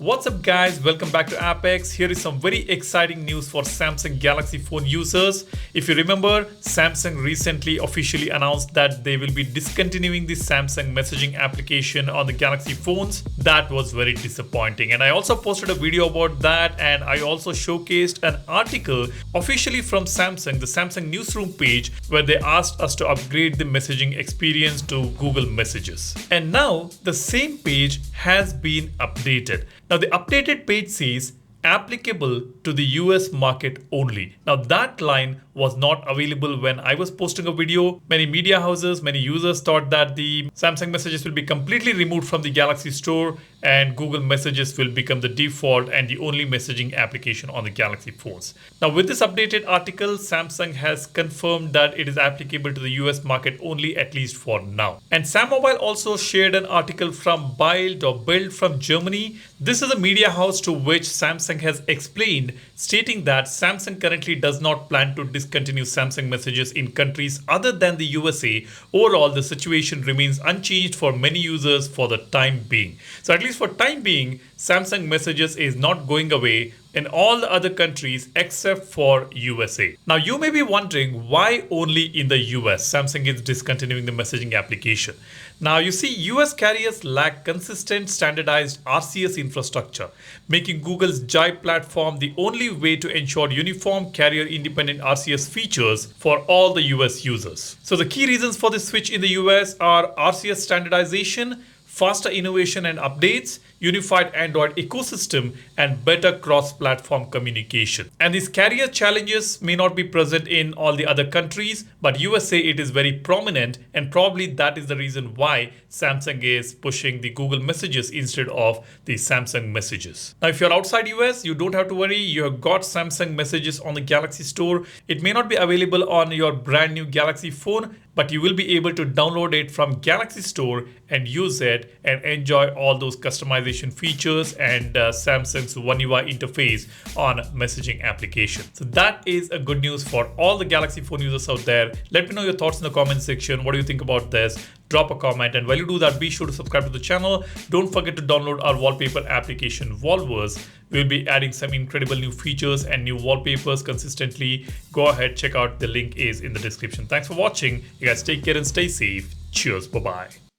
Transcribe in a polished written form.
What's up guys, welcome back to Apex. Here is some very exciting news for Samsung Galaxy phone users. If you remember, Samsung recently officially announced that they will be discontinuing the Samsung messaging application on the Galaxy phones. That was very disappointing, and I also posted a video about that, and I also showcased an article officially from Samsung, the Samsung newsroom page, where they asked us to upgrade the messaging experience to Google Messages. And now the same page has been updated. Now the updated page says applicable to the US market only. Now that line was not available when I was posting a video. Many media houses, many users thought that the Samsung Messages will be completely removed from the Galaxy Store and Google Messages will become the default and the only messaging application on the Galaxy phones. Now with this updated article, Samsung has confirmed that it is applicable to the US market only, at least for now. And Sam Mobile also shared an article from Bild from Germany. This is a media house to which Samsung has explained, stating that Samsung currently does not plan to discontinue Samsung Messages in countries other than the USA. Overall, the situation remains unchanged for many users for the time being. So at least for time being, Samsung Messages is not going away in all the other countries except for USA. Now you may be wondering why only in the US Samsung is discontinuing the messaging application. Now you see, US carriers lack consistent standardized RCS infrastructure, making Google's Jive platform the only way to ensure uniform carrier independent RCS features for all the US users. So the key reasons for this switch in the US are RCS standardization, faster innovation and updates, unified Android ecosystem, and better cross-platform communication. And these carrier challenges may not be present in all the other countries, but USA it is very prominent, and probably that is the reason why Samsung is pushing the Google Messages instead of the Samsung Messages. Now if you're outside US, you don't have to worry, you have got Samsung Messages on the Galaxy Store. It may not be available on your brand new Galaxy phone, but you will be able to download it from Galaxy Store and use it and enjoy all those customization features and Samsung's One UI interface on messaging application. So that is a good news for all the Galaxy phone users out there. Let me know your thoughts in the comment section. What do you think about this? Drop a comment, and while you do that, be sure to subscribe to the channel. Don't forget to download our wallpaper application Wallverse. We'll be adding some incredible new features and new wallpapers consistently. Go ahead, check out, the link is in the description. Thanks for watching. You guys take care and stay safe. Cheers, bye-bye.